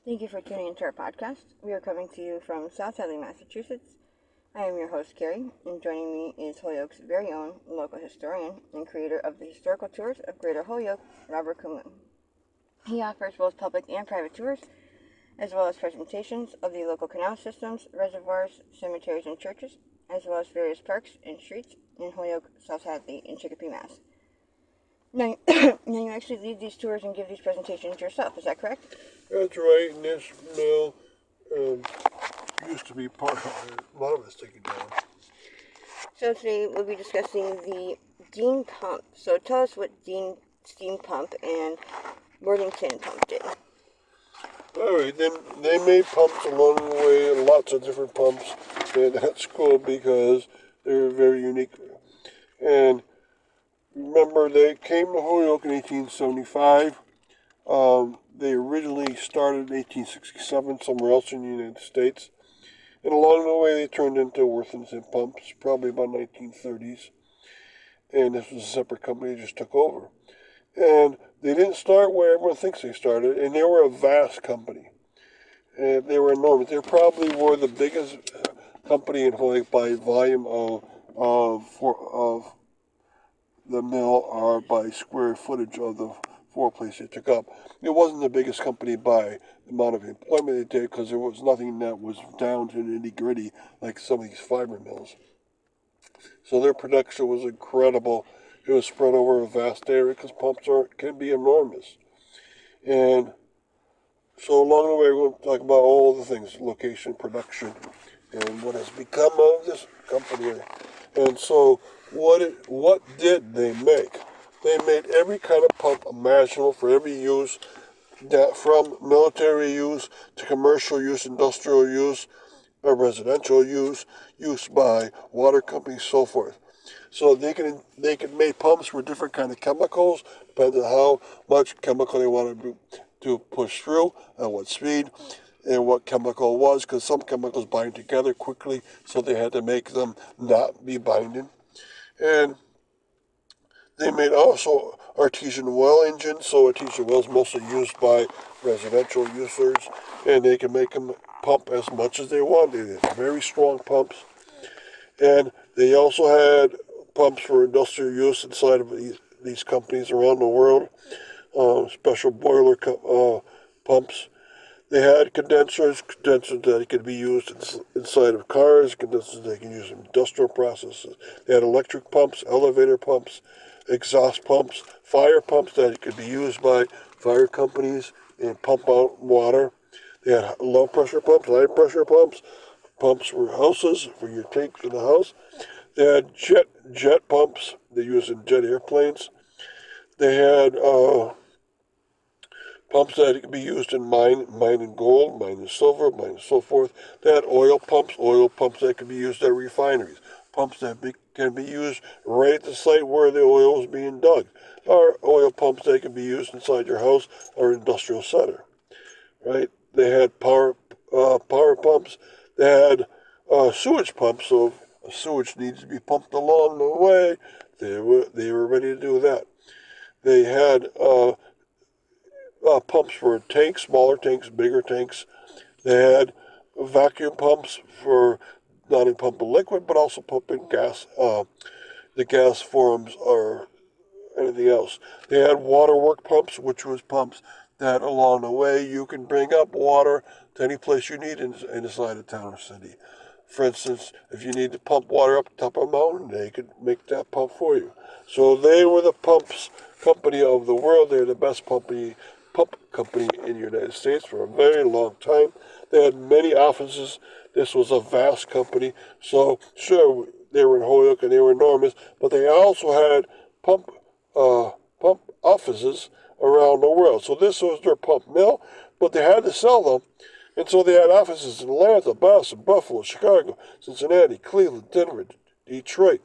Thank you for tuning into our podcast. We are coming to you from South Hadley, Massachusetts. I am your host, Carrie, and joining me is Holyoke's very own local historian and creator of the historical tours of Greater Holyoke, Robert Kumlin. He offers both public and private tours, as well as presentations of the local canal systems, reservoirs, cemeteries, and churches, as well as various parks and streets in Holyoke, South Hadley, and Chicopee, Mass. Now, you actually lead these tours and give these presentations yourself, is that correct? That's right, and this mill used to be part of it. A lot of it's taken down. So today we'll be discussing the Deane pump. So tell us what Deane steam pump and Worthington pump did. Alright, then they made pumps along the way, lots of different pumps, and that's cool because they're very unique. And remember, they came to Holyoke in 1875. They originally started in 1867 somewhere else in the United States. And along the way, they turned into Worthington pumps, probably about 1930s. And this was a separate company that just took over. And they didn't start where everyone thinks they started, and they were a vast company. And they were enormous. They probably were the biggest company in Holyoke by volume of the mill or by square footage of the floor place they took up. It wasn't the biggest company by the amount of employment they did because there was nothing that was down to the nitty-gritty like some of these fiber mills. So their production was incredible. It was spread over a vast area because pumps can be enormous. And so along the way, we're going to talk about all the things, location, production, and what has become of this company. And so what did they make? They made every kind of pump imaginable for every use, that from military use to commercial use, industrial use, or residential use by water companies, so forth. So they can make pumps for different kind of chemicals, depending on how much chemical they want to push through, at what speed, and what chemical it was, because some chemicals bind together quickly, so they had to make them not be binding. And they made also artesian well engines, so artesian wells mostly used by residential users, and they can make them pump as much as they want. They had very strong pumps. And they also had pumps for industrial use inside of these companies around the world, special boiler pumps. They had condensers that could be used inside of cars, condensers they can use in industrial processes. They had electric pumps, elevator pumps, exhaust pumps, fire pumps that could be used by fire companies and pump out water. They had low pressure pumps, high pressure pumps, pumps for houses, for your tanks in the house. They had jet pumps they use in jet airplanes. They had pumps that could be used in mining gold, mining silver, mining so forth. They had oil pumps that could be used at refineries, pumps that can be used right at the site where the oil is being dug, or oil pumps that can be used inside your house or industrial center. Right? They had power pumps. They had sewage pumps, so if sewage needs to be pumped along the way, they were ready to do that. They had pumps for tanks, smaller tanks, bigger tanks. They had vacuum pumps for not only pumping liquid, but also pumping gas, the gas forms or anything else. They had waterwork pumps, which was pumps that along the way you can bring up water to any place you need inside a town or city. For instance, if you need to pump water up the top of a mountain, they could make that pump for you. So they were the pumps company of the world. They're the best pump company in the United States for a very long time. They had many offices. This was a vast company. So sure, they were in Holyoke and they were enormous, but they also had pump offices around the world. So this was their pump mill, but they had to sell them. And so they had offices in Atlanta, Boston, Buffalo, Chicago, Cincinnati, Cleveland, Denver, Detroit,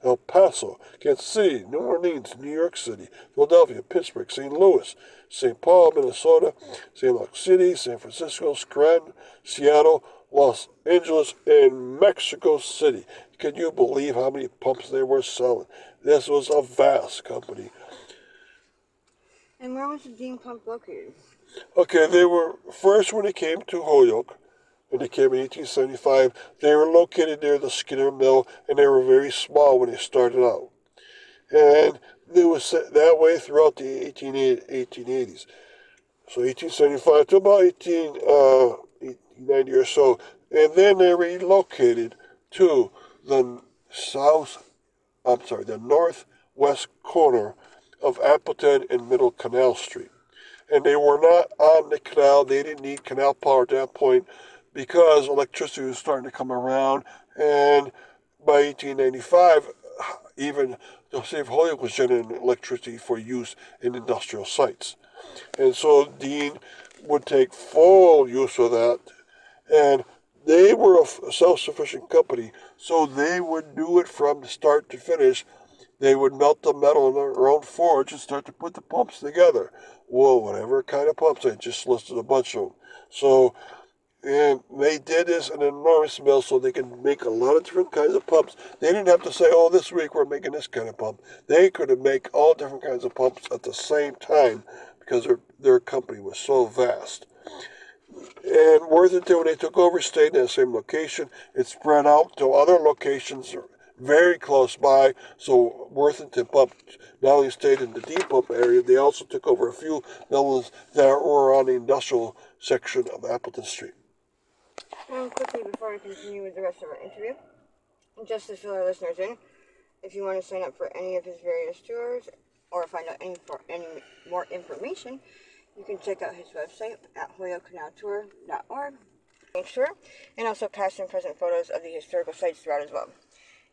El Paso, Kansas City, New Orleans, New York City, Philadelphia, Pittsburgh, St. Louis, St. Paul, Minnesota, St. Louis City, San Francisco, Scranton, Seattle, Los Angeles, and Mexico City. Can you believe how many pumps they were selling? This was a vast company. And where was the Deane pump located? Okay, they were first when they came to Holyoke, when they came in 1875. They were located near the Skinner Mill, and they were very small when they started out. And they was that way throughout the 1880s. So 1875 to about 1890 or so. And then they relocated to the the northwest corner of Appleton and Middle Canal Street. And they were not on the canal. They didn't need canal power at that point because electricity was starting to come around. And by 1895, even the city of Holyoke was generating electricity for use in industrial sites. And so Deane would take full use of that. And they were a self-sufficient company, so they would do it from start to finish. They would melt the metal in their own forge and start to put the pumps together. Well, whatever kind of pumps, I just listed a bunch of them. So, and they did this in an enormous mill so they could make a lot of different kinds of pumps. They didn't have to say, oh, this week we're making this kind of pump. They could make all different kinds of pumps at the same time because their company was so vast. And Worthington, when they took over, stayed in that same location. It spread out to other locations very close by. So Worthington Pump not only stayed in the Deane Pump area, they also took over a few mills that were on the industrial section of Appleton Street. And quickly, before we continue with the rest of our interview, just to fill our listeners in, if you want to sign up for any of his various tours or find out any more information, you can check out his website at holyokecanaltour.org. Make sure, and also past and present photos of the historical sites throughout as well.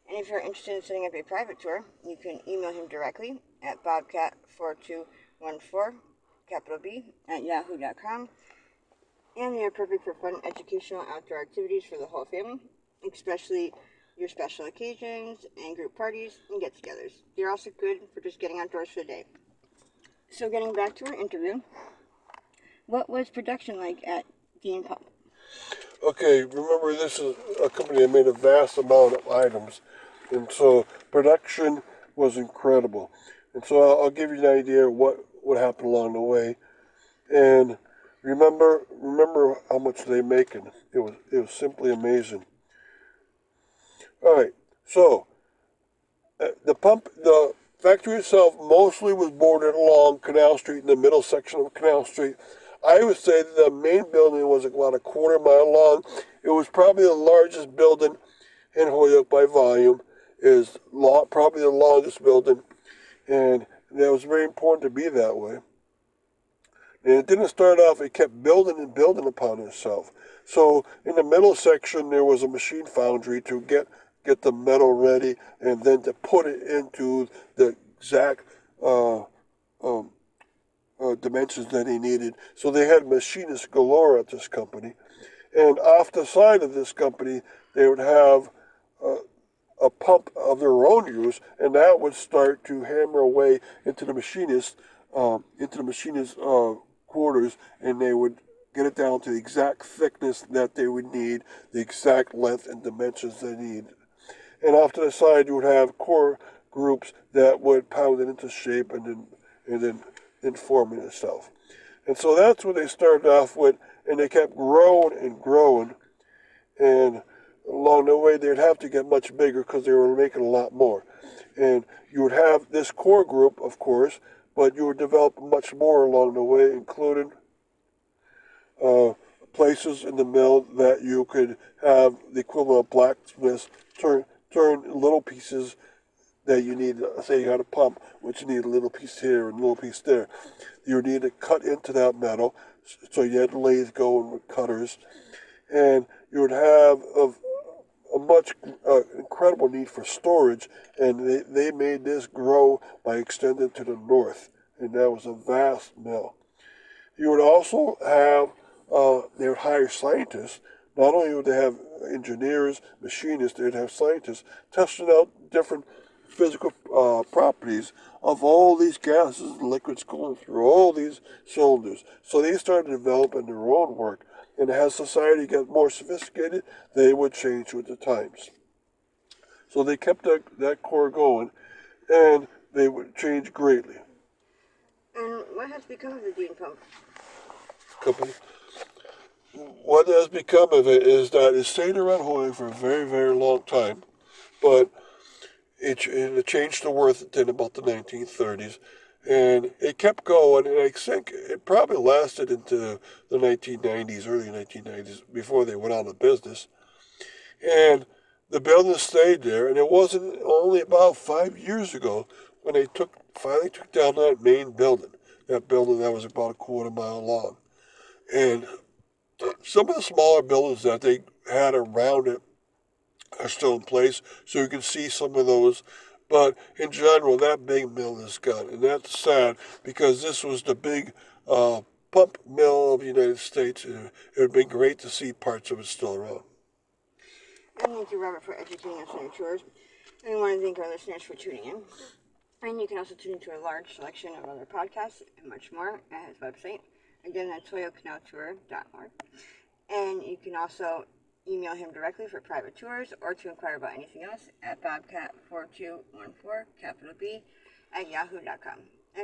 And if you're interested in setting up a private tour, you can email him directly at bobcat4214, capital B, at yahoo.com. And they are perfect for fun, educational, outdoor activities for the whole family, especially your special occasions and group parties and get-togethers. They're also good for just getting outdoors for the day. So getting back to our interview, what was production like at Deane Pump? Okay, remember this is a company that made a vast amount of items, and so production was incredible. And so I'll give you an idea of what happened along the way. And remember how much they making. It was simply amazing. All right, so the factory itself mostly was bordered along Canal Street in the middle section of Canal Street. I would say the main building was about a quarter mile long. It was probably the largest building in Holyoke by volume. It is probably the longest building, and that was very important to be that way. And it didn't start off, it kept building and building upon itself. So in the middle section, there was a machine foundry to get the metal ready and then to put it into the exact dimensions that he needed. So they had machinists galore at this company. And off the side of this company, they would have a pump of their own use, and that would start to hammer away into the machinist quarters, and they would get it down to the exact thickness that they would need, the exact length and dimensions they need. And off to the side, you would have core groups that would pound it into shape and then forming itself. And so that's what they started off with, and they kept growing and growing. And along the way, they'd have to get much bigger because they were making a lot more. And you would have this core group, of course, but you would develop much more along the way, including places in the mill that you could have the equivalent of blacksmiths turn little pieces that you need. Say you had a pump, which you need a little piece here and a little piece there. You would need to cut into that metal, so you had lathes going with cutters, and you would have a much incredible need for storage, and they made this grow by extending to the north, and that was a vast mill. You would also have, they would hire scientists. Not only would they have engineers, machinists, they'd have scientists testing out different physical properties of all these gases and liquids going through all these cylinders. So they started developing their own work. And as society got more sophisticated, they would change with the times. So they kept that core going, and they would change greatly. And what has become of the Deane Pump? company. What has become of it is that it stayed around Holyoke for a very, very long time, but it changed the worth in about the 1930s, and it kept going, and I think it probably lasted into the 1990s, early 1990s, before they went out of business. And the building stayed there, and it wasn't only about 5 years ago when they finally took down that main building, that building that was about a quarter mile long. And some of the smaller buildings that they had around it are still in place, so you can see some of those. But in general, that big mill is gone, and that's sad because this was the big pump mill of the United States. And it would be great to see parts of it still around. And thank you, Robert, for educating us on your tours. And we want to thank our listeners for tuning in. And you can also tune into a large selection of other podcasts and much more at his website. Again, that's holyokenowtour.org. And you can also email him directly for private tours or to inquire about anything else at bobcat4214, capital B, at yahoo.com.